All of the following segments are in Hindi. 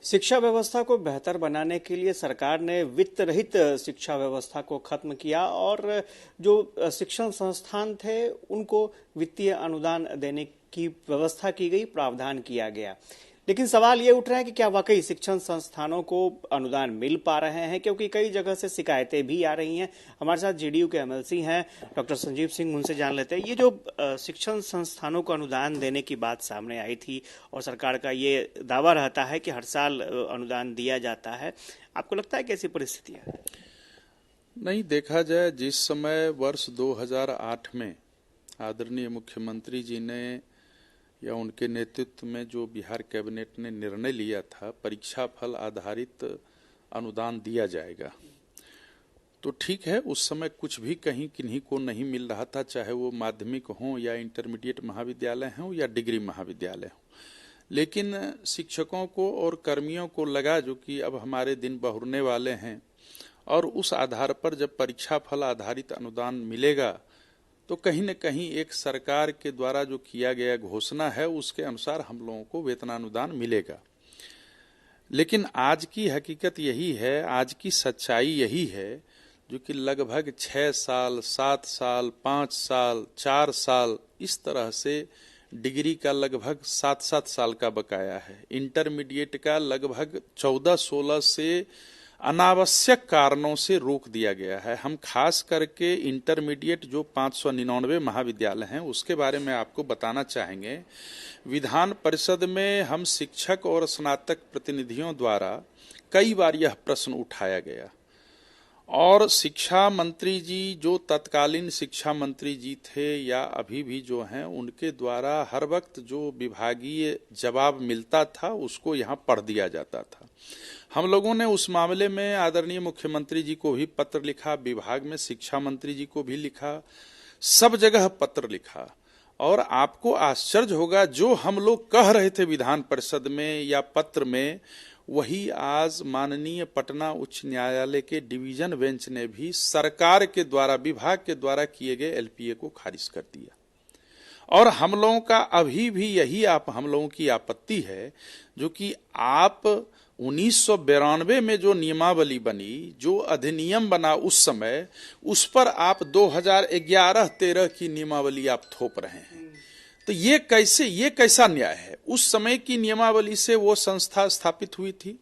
शिक्षा व्यवस्था को बेहतर बनाने के लिए सरकार ने वित्त रहित शिक्षा व्यवस्था को खत्म किया और जो शिक्षण संस्थान थे उनको वित्तीय अनुदान देने की व्यवस्था की गई, प्रावधान किया गया। लेकिन सवाल ये उठ रहा है कि क्या वाकई शिक्षण संस्थानों को अनुदान मिल पा रहे हैं, क्योंकि कई जगह से शिकायतें भी आ रही हैं। हमारे साथ जेडीयू के एमएलसी हैं डॉक्टर संजीव सिंह, उनसे जान लेते हैं। ये जो शिक्षण संस्थानों को अनुदान देने की बात सामने आई थी और सरकार का ये दावा रहता है कि हर साल अनुदान दिया जाता है, आपको लगता है कैसी परिस्थितियां है? नहीं, देखा जाए जिस समय वर्ष 2008 में आदरणीय मुख्यमंत्री जी ने या उनके नेतृत्व में जो बिहार कैबिनेट ने निर्णय लिया था परीक्षा फल आधारित अनुदान दिया जाएगा, तो ठीक है, उस समय कुछ भी कहीं किन्हीं को नहीं मिल रहा था, चाहे वो माध्यमिक हो या इंटरमीडिएट महाविद्यालय हो या डिग्री महाविद्यालय हो। लेकिन शिक्षकों को और कर्मियों को लगा जो कि अब हमारे दिन बहुरने वाले हैं और उस आधार पर जब परीक्षा फल आधारित अनुदान मिलेगा तो कहीं न कहीं एक सरकार के द्वारा जो किया गया घोषणा है उसके अनुसार हम लोगों को वेतनानुदान मिलेगा। लेकिन आज की हकीकत यही है, आज की सच्चाई यही है जो कि लगभग 6 साल, 7 साल, 5 साल, 4 साल इस तरह से डिग्री का लगभग 7-7 साल का बकाया है, इंटरमीडिएट का लगभग 14-16 से अनावश्यक कारणों से रोक दिया गया है। हम खास करके इंटरमीडिएट जो 599 महाविद्यालय हैं उसके बारे में आपको बताना चाहेंगे। विधान परिषद में हम शिक्षक और स्नातक प्रतिनिधियों द्वारा कई बार यह प्रश्न उठाया गया और शिक्षा मंत्री जी, जो तत्कालीन शिक्षा मंत्री जी थे या अभी भी जो हैं, उनके द्वारा हर वक्त जो विभागीय जवाब मिलता था उसको यहाँ पढ़ दिया जाता था। हम लोगों ने उस मामले में आदरणीय मुख्यमंत्री जी को भी पत्र लिखा, विभाग में शिक्षा मंत्री जी को भी लिखा, सब जगह पत्र लिखा। और आपको आश्चर्य होगा, जो हम लोग कह रहे थे विधान परिषद में या पत्र में, वही आज माननीय पटना उच्च न्यायालय के डिवीजन बेंच ने भी सरकार के द्वारा, विभाग के द्वारा किए गए एलपीए को खारिज कर दिया। और हम लोगों का अभी भी यही हम लोगों की आपत्ति है जो कि आप 1992 में जो नियमावली बनी, जो अधिनियम बना उस समय, उस पर आप 2011-13 की नियमावली आप थोप रहे हैं। तो ये कैसा न्याय है? उस समय की नियमावली से वो संस्था स्थापित हुई थी,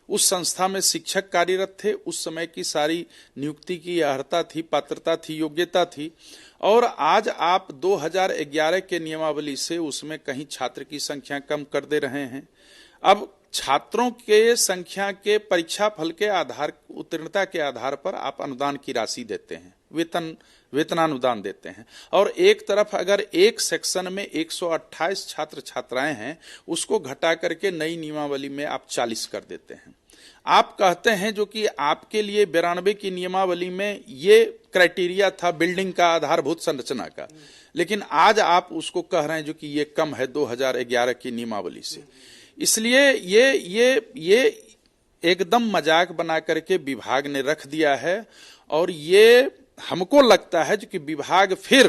उस संस्था में शिक्षक कार्यरत थे, उस समय की सारी नियुक्ति की अर्हता थी, पात्रता थी, योग्यता थी। और आज आप 2011 के नियमावली से उसमें कहीं छात्र की संख्या कम कर दे रहे हैं। अब छात्रों के संख्या के परीक्षा फल के आधार, उत्तीर्णता के आधार पर आप अनुदान की राशि देते हैं, वेतनानुदान देते हैं। और एक तरफ अगर एक सेक्शन में 128 छात्र छात्राएं हैं, उसको घटा करके नई नियमावली में आप 40 कर देते हैं। आप कहते हैं जो कि आपके लिए 92 की नियमावली में ये क्राइटेरिया था बिल्डिंग का, आधारभूत संरचना का, लेकिन आज आप उसको कह रहे हैं जो कि ये कम है 2011 की नियमावली से। इसलिए ये एकदम मजाक बना करके विभाग ने रख दिया है। और ये हमको लगता है जो कि विभाग फिर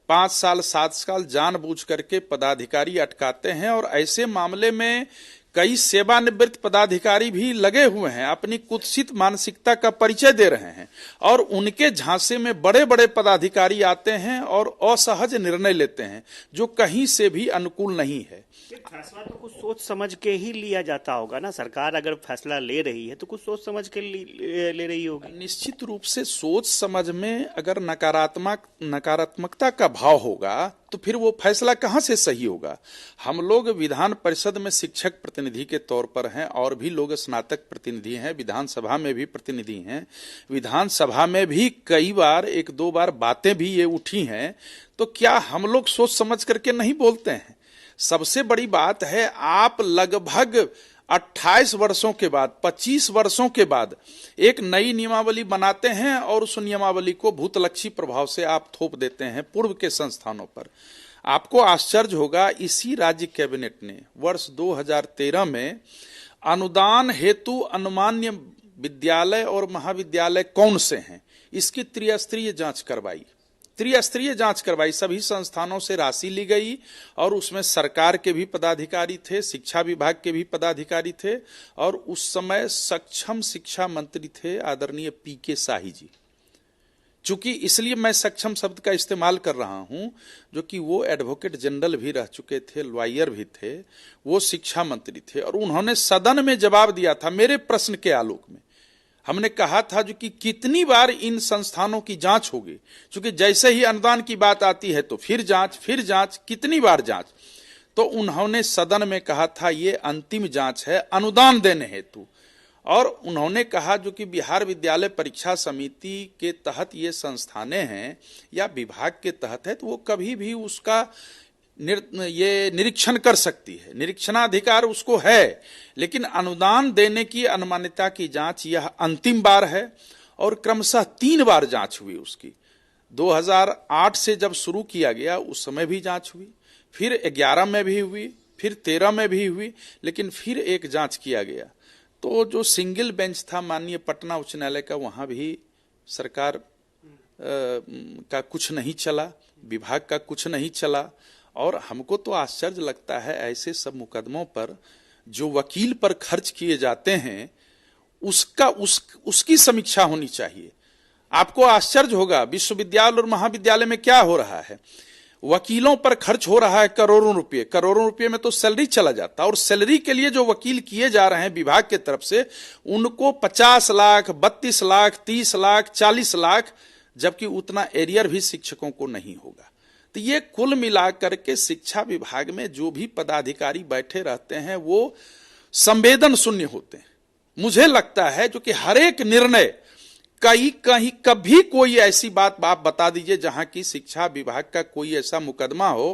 5 साल 7 साल जानबूझ करके पदाधिकारी अटकाते हैं और ऐसे मामले में कई सेवानिवृत्त पदाधिकारी भी लगे हुए हैं, अपनी कुत्सित मानसिकता का परिचय दे रहे हैं और उनके झांसे में बड़े बड़े पदाधिकारी आते हैं और असहज निर्णय लेते हैं जो कहीं से भी अनुकूल नहीं है। फैसला तो कुछ सोच समझ के ही लिया जाता होगा ना। सरकार अगर फैसला ले रही है तो कुछ सोच समझ के ले रही होगी। निश्चित रूप से सोच समझ में अगर नकारात्मकता का भाव होगा तो फिर वो फैसला कहां से सही होगा। हम लोग विधान परिषद में शिक्षक प्रतिनिधि के तौर पर हैं और भी लोग स्नातक प्रतिनिधि हैं, विधानसभा में भी प्रतिनिधि हैं। विधानसभा में भी कई बार 1-2 बार बातें भी ये उठी हैं, तो क्या हम लोग सोच समझ करके नहीं बोलते हैं? सबसे बड़ी बात है, आप लगभग 28 वर्षों के बाद, 25 वर्षों के बाद एक नई नियमावली बनाते हैं और उस नियमावली को भूतलक्षी प्रभाव से आप थोप देते हैं पूर्व के संस्थानों पर। आपको आश्चर्य होगा, इसी राज्य कैबिनेट ने वर्ष 2013 में अनुदान हेतु अनुमान्य विद्यालय और महाविद्यालय कौन से हैं, इसकी त्रिस्तरीय जांच करवाई। त्रिस्तरीय जांच करवाई, सभी संस्थानों से राशि ली गई और उसमें सरकार के भी पदाधिकारी थे, शिक्षा विभाग के भी पदाधिकारी थे और उस समय सक्षम शिक्षा मंत्री थे आदरणीय पीके शाही जी। चूंकि इसलिए मैं सक्षम शब्द का इस्तेमाल कर रहा हूं, जो कि वो एडवोकेट जनरल भी रह चुके थे, लॉयर भी थे, वो शिक्षा मंत्री थे और उन्होंने सदन में जवाब दिया था मेरे प्रश्न के आलोक में। हमने कहा था जो कि कितनी बार इन संस्थानों की जांच होगी, क्योंकि जैसे ही अनुदान की बात आती है तो फिर जांच, कितनी बार जांच। तो उन्होंने सदन में कहा था ये अंतिम जांच है अनुदान देने हेतु। और उन्होंने कहा जो कि बिहार विद्यालय परीक्षा समिति के तहत ये संस्थानें हैं या विभाग के तहत है, तो वो कभी भी उसका ये निरीक्षण कर सकती है, निरीक्षणाधिकार उसको है, लेकिन अनुदान देने की अनुमान्यता की जांच यह अंतिम बार है और क्रमशः 3 बार जांच हुई उसकी। 2008 से जब शुरू किया गया उस समय भी जांच हुई, फिर 11 में भी हुई, फिर 13 में भी हुई, लेकिन फिर एक जांच किया गया। तो जो सिंगल बेंच था माननीय पटना उच्च न्यायालय का, वहां भी सरकार का कुछ नहीं चला, विभाग का कुछ नहीं चला। और हमको तो आश्चर्य लगता है ऐसे सब मुकदमों पर जो वकील पर खर्च किए जाते हैं उसकी समीक्षा होनी चाहिए। आपको आश्चर्य होगा विश्वविद्यालय और महाविद्यालय में क्या हो रहा है, वकीलों पर खर्च हो रहा है करोड़ों रुपए में तो सैलरी चला जाता, और सैलरी के लिए जो वकील किए जा रहे हैं विभाग के तरफ से उनको 50 लाख, 32 लाख, 30 लाख, 40 लाख, जबकि उतना एरियर भी शिक्षकों को नहीं होगा। तो ये कुल मिलाकर के शिक्षा विभाग में जो भी पदाधिकारी बैठे रहते हैं वो संवेदन शून्य होते हैं। मुझे लगता है जो कि हर एक निर्णय कहीं कभी कोई ऐसी बात आप बता दीजिए जहां की शिक्षा विभाग का कोई ऐसा मुकदमा हो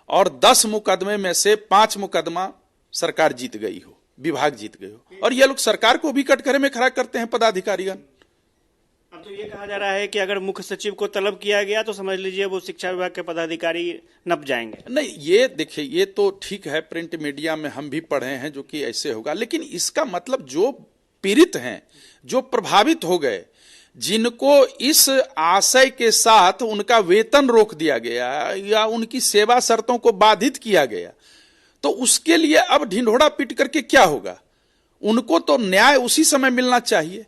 और 10 मुकदमे में से 5 मुकदमा सरकार जीत गई हो, विभाग जीत गई हो, और ये लोग सरकार को भी कटघरे में खड़ा करते हैं पदाधिकारीगण। अब तो ये कहा जा रहा है कि अगर मुख्य सचिव को तलब किया गया तो समझ लीजिए वो शिक्षा विभाग के पदाधिकारी नप जाएंगे। नहीं, ये देखिए, ये तो ठीक है, प्रिंट मीडिया में हम भी पढ़े हैं जो कि ऐसे होगा, लेकिन इसका मतलब जो पीड़ित हैं, जो प्रभावित हो गए, जिनको इस आशय के साथ उनका वेतन रोक दिया गया या उनकी सेवा शर्तों को बाधित किया गया, तो उसके लिए अब ढिंढोरा पीट करके क्या होगा? उनको तो न्याय उसी समय मिलना चाहिए।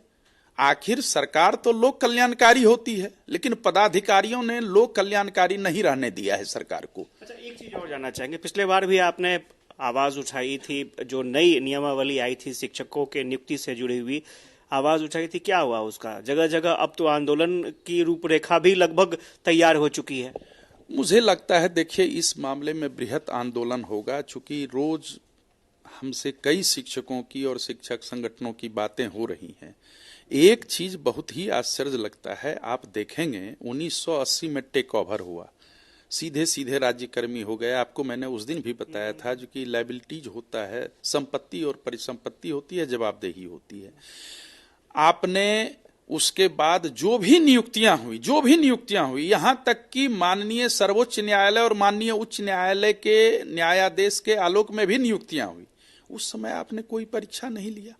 आखिर सरकार तो लोक कल्याणकारी होती है, लेकिन पदाधिकारियों ने लोक कल्याणकारी नहीं रहने दिया है सरकार को। अच्छा, एक चीज और जानना चाहेंगे, पिछले बार भी आपने आवाज उठाई थी, जो नई नियमावली आई थी शिक्षकों के नियुक्ति से जुड़ी हुई, आवाज उठाई थी, क्या हुआ उसका? जगह जगह अब तो आंदोलन की रूपरेखा भी लगभग तैयार हो चुकी है। मुझे लगता है देखिए इस मामले में बृहत आंदोलन होगा, चूंकि रोज हमसे कई शिक्षकों की और शिक्षक संगठनों की बातें हो रही हैं। एक चीज बहुत ही आश्चर्य लगता है, आप देखेंगे 1980 में टेक ओवर हुआ, सीधे सीधे राज्यकर्मी हो गए। आपको मैंने उस दिन भी बताया था जो कि लायबिलिटीज होता है, संपत्ति और परिसंपत्ति होती है, जवाबदेही होती है। आपने उसके बाद जो भी नियुक्तियां हुई, यहां तक कि माननीय सर्वोच्च न्यायालय और माननीय उच्च न्यायालय के न्यायाधीश के आलोक में भी नियुक्तियां हुई, उस समय आपने कोई परीक्षा नहीं लिया,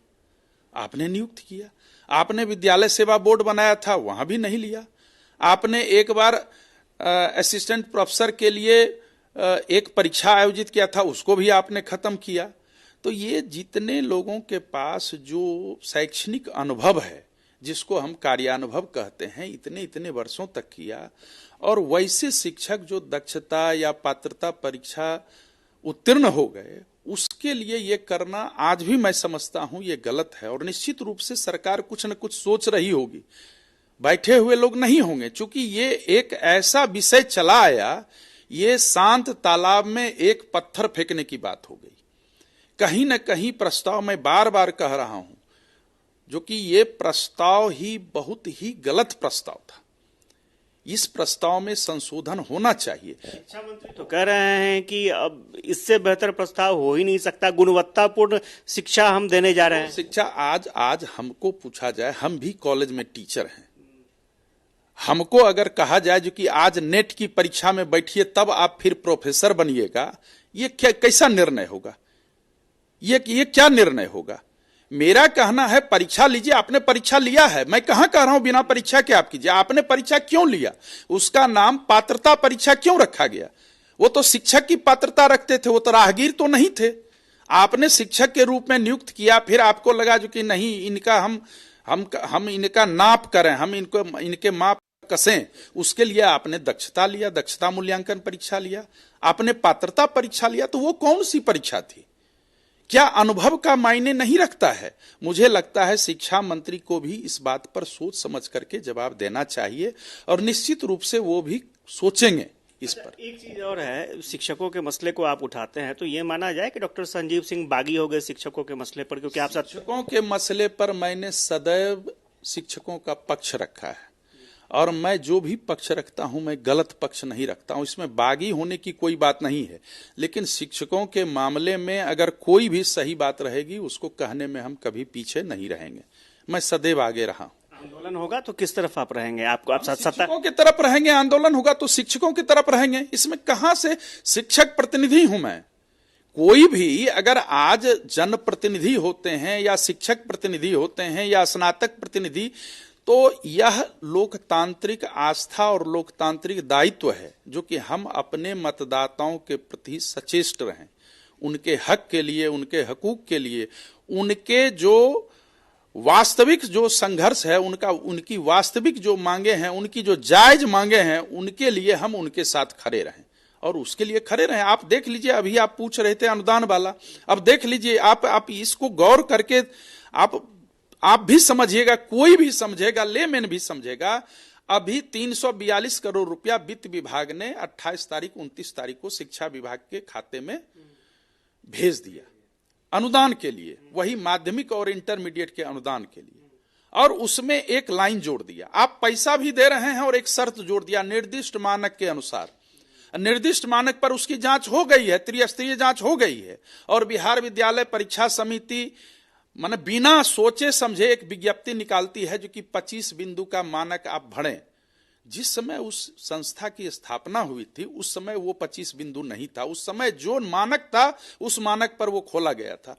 आपने नियुक्त किया। आपने विद्यालय सेवा बोर्ड बनाया था, वहां भी नहीं लिया। आपने एक बार असिस्टेंट प्रोफेसर के लिए एक परीक्षा आयोजित किया था, उसको भी आपने खत्म किया। तो ये जितने लोगों के पास जो शैक्षणिक अनुभव है, जिसको हम कार्यानुभव कहते हैं, इतने वर्षों तक किया, और वैसे शिक्षक जो दक्षता या पात्रता परीक्षा उत्तीर्ण हो गए, उसके लिए ये करना आज भी मैं समझता हूं ये गलत है। और निश्चित रूप से सरकार कुछ न कुछ सोच रही होगी, बैठे हुए लोग नहीं होंगे, क्योंकि ये एक ऐसा विषय चला आया, ये शांत तालाब में एक पत्थर फेंकने की बात हो गई। कहीं न कहीं प्रस्ताव मैं बार बार कह रहा हूं जो कि ये प्रस्ताव ही बहुत ही गलत प्रस्ताव था, इस प्रस्ताव में संशोधन होना चाहिए। शिक्षा मंत्री तो कह रहे हैं कि अब इससे बेहतर प्रस्ताव हो ही नहीं सकता, गुणवत्तापूर्ण शिक्षा हम देने जा रहे हैं। शिक्षा आज हमको पूछा जाए, हम भी कॉलेज में टीचर हैं, हमको अगर कहा जाए जो कि आज नेट की परीक्षा में बैठिए तब आप फिर प्रोफेसर बनिएगा, ये कैसा निर्णय होगा? ये क्या निर्णय होगा? मेरा कहना है परीक्षा लीजिए, आपने परीक्षा लिया है, मैं कहां कह रहा हूं बिना परीक्षा के आप कीजिए, आपने परीक्षा क्यों लिया, उसका नाम पात्रता परीक्षा क्यों रखा गया? वो तो शिक्षक की पात्रता रखते थे, वो तो राहगीर तो नहीं थे। आपने शिक्षक के रूप में नियुक्त किया, फिर आपको लगा जो कि नहीं इनका हम इनका नाप करें, हम इनके माप कसें, उसके लिए आपने दक्षता लिया, दक्षता मूल्यांकन परीक्षा लिया, आपने पात्रता परीक्षा लिया। तो वो कौन सी परीक्षा थी? क्या अनुभव का मायने नहीं रखता है? मुझे लगता है शिक्षा मंत्री को भी इस बात पर सोच समझ करके जवाब देना चाहिए और निश्चित रूप से वो भी सोचेंगे इस पर। एक चीज और है, शिक्षकों के मसले को आप उठाते हैं तो ये माना जाए कि डॉक्टर संजीव सिंह बागी हो गए शिक्षकों के मसले पर, क्योंकि आप शिक्षकों के मसले पर मैंने सदैव शिक्षकों का पक्ष रखा है और मैं जो भी पक्ष रखता हूं मैं गलत पक्ष नहीं रखता हूं, इसमें बागी होने की कोई बात नहीं है। लेकिन शिक्षकों के मामले में अगर कोई भी सही बात रहेगी उसको कहने में हम कभी पीछे नहीं रहेंगे, मैं सदैव आगे रहा हूं। आंदोलन होगा तो किस तरफ आप रहेंगे? आप शिक्षकों की तरफ रहेंगे, आंदोलन होगा तो शिक्षकों की तरफ रहेंगे। इसमें कहां से शिक्षक प्रतिनिधि हूं मैं? कोई भी अगर आज जनप्रतिनिधि होते हैं या शिक्षक प्रतिनिधि होते हैं या स्नातक प्रतिनिधि, तो यह लोकतांत्रिक आस्था और लोकतांत्रिक दायित्व है जो कि हम अपने मतदाताओं के प्रति सचेष्ट रहें, उनके हक के लिए, उनके हकूक के लिए, उनके जो वास्तविक जो संघर्ष है, उनकी वास्तविक जो मांगे हैं, उनकी जो जायज मांगे हैं, उनके लिए हम उनके साथ खड़े रहें और उसके लिए खड़े रहें। आप देख लीजिए, अभी आप पूछ रहे थे अनुदान वाला, अब देख लीजिए, आप इसको गौर करके आप भी समझिएगा, कोई भी समझेगा, लेमैन भी समझेगा। अभी 342 करोड़ रुपया वित्त विभाग ने 28 तारीख 29 तारीख को शिक्षा विभाग के खाते में भेज दिया अनुदान के लिए, वही माध्यमिक और इंटरमीडिएट के अनुदान के लिए, और उसमें एक लाइन जोड़ दिया, आप पैसा भी दे रहे हैं और एक शर्त जोड़ दिया, निर्दिष्ट मानक के अनुसार। निर्दिष्ट मानक पर उसकी जांच हो गई है, त्रिस्तरीय जांच हो गई है, और बिहार विद्यालय परीक्षा समिति माने बिना सोचे समझे एक विज्ञप्ति निकालती है जो कि 25 बिंदु का मानक आप भरें। जिस समय उस संस्था की स्थापना हुई थी उस समय वो 25 बिंदु नहीं था, उस समय जो मानक था उस मानक पर वो खोला गया था।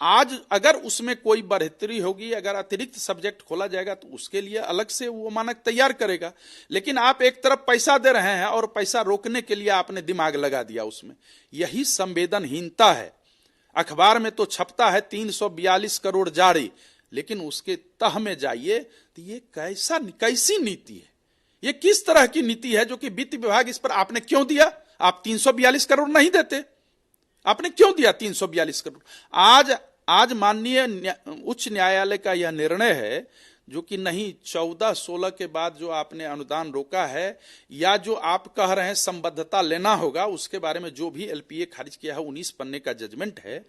आज अगर उसमें कोई बढ़ोतरी होगी, अगर अतिरिक्त सब्जेक्ट खोला जाएगा तो उसके लिए अलग से वो मानक तैयार करेगा। लेकिन आप एक तरफ पैसा दे रहे हैं और पैसा रोकने के लिए आपने दिमाग लगा दिया उसमें, यही संवेदनहीनता है। अखबार में तो छपता है 342 करोड़ जारी, लेकिन उसके तह में जाइए तो ये कैसी नीति है, ये किस तरह की नीति है जो कि वित्त विभाग इस पर आपने क्यों दिया? आप 342 करोड़ नहीं देते, आपने क्यों दिया 342 करोड़? आज माननीय उच्च न्यायालय का यह निर्णय है जो कि नहीं 14-16 के बाद जो आपने अनुदान रोका है या जो आप कह रहे हैं संबद्धता लेना होगा, उसके बारे में जो भी एलपीए खारिज किया है 19 पन्ने का जजमेंट है।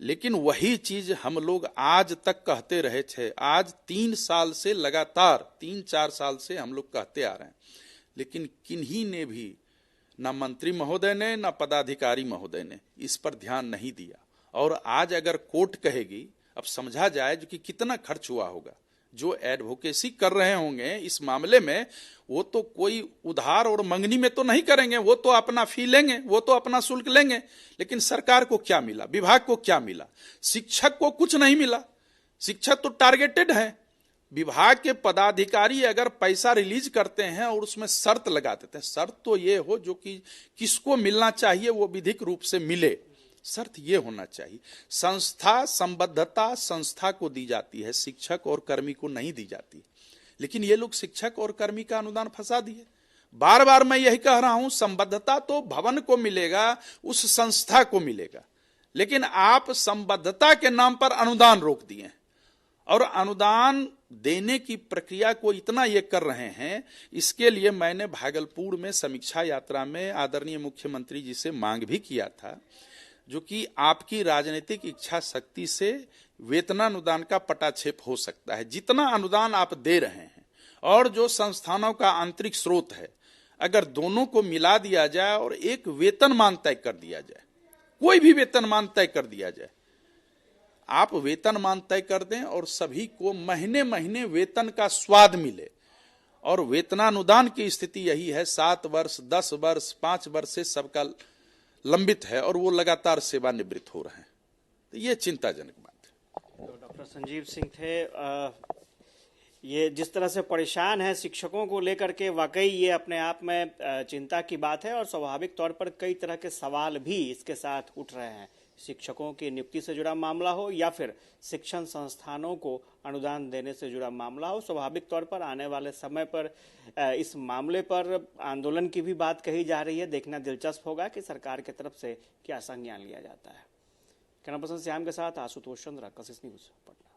लेकिन वही चीज हम लोग आज तक कहते रहे थे, आज 3 साल से लगातार 3-4 साल से हम लोग कहते आ रहे हैं, लेकिन किन्हीं ने भी, ना मंत्री महोदय ने ना पदाधिकारी महोदय ने इस पर ध्यान नहीं दिया। और आज अगर कोर्ट कहेगी, अब समझा जाए जो कि कितना खर्च हुआ होगा, जो एडवोकेसी कर रहे होंगे इस मामले में, वो तो कोई उधार और मंगनी में तो नहीं करेंगे, वो तो अपना फी लेंगे, वो तो अपना शुल्क लेंगे। लेकिन सरकार को क्या मिला, विभाग को क्या मिला? शिक्षक को कुछ नहीं मिला, शिक्षक तो टारगेटेड है। विभाग के पदाधिकारी अगर पैसा रिलीज करते हैं और उसमें शर्त लगा देते हैं, शर्त तो ये हो जो कि किसको मिलना चाहिए वो विधिक रूप से मिले, शर्त ये होना चाहिए। संस्था संबद्धता संस्था को दी जाती है, शिक्षक और कर्मी को नहीं दी जाती। लेकिन ये लोग शिक्षक और कर्मी का अनुदान फंसा दिए। बार बार मैं यही कह रहा हूं, संबद्धता तो भवन को मिलेगा, उस संस्था को मिलेगा, लेकिन आप संबद्धता के नाम पर अनुदान रोक दिए और अनुदान देने की प्रक्रिया को इतना ये कर रहे हैं। इसके लिए मैंने भागलपुर में समीक्षा यात्रा में आदरणीय मुख्यमंत्री जी से मांग भी किया था जो कि आपकी राजनीतिक इच्छा शक्ति से वेतनानुदान का पटाक्षेप हो सकता है। जितना अनुदान आप दे रहे हैं और जो संस्थानों का आंतरिक स्रोत है, अगर दोनों को मिला दिया जाए और एक वेतनमान तय कर दिया जाए, कोई भी वेतनमान तय कर दिया जाए, आप वेतनमान तय कर दें और सभी को महीने महीने वेतन का स्वाद मिले। और वेतनानुदान की स्थिति यही है, 7 वर्ष 10 वर्ष 5 वर्ष से सबका लंबित है और वो लगातार सेवानिवृत्त हो रहे हैं। तो ये चिंताजनक बात है। तो डॉक्टर संजीव सिंह थे। ये जिस तरह से परेशान है शिक्षकों को लेकर के, वाकई ये अपने आप में चिंता की बात है और स्वाभाविक तौर पर कई तरह के सवाल भी इसके साथ उठ रहे हैं। शिक्षकों की नियुक्ति से जुड़ा मामला हो या फिर शिक्षण संस्थानों को अनुदान देने से जुड़ा मामला हो, स्वाभाविक तौर पर आने वाले समय पर इस मामले पर आंदोलन की भी बात कही जा रही है। देखना दिलचस्प होगा कि सरकार की तरफ से क्या संज्ञान लिया जाता है। कैमरा पर्सन श्याम के साथ आशुतोष चंद्रा, कशिश न्यूज, पटना।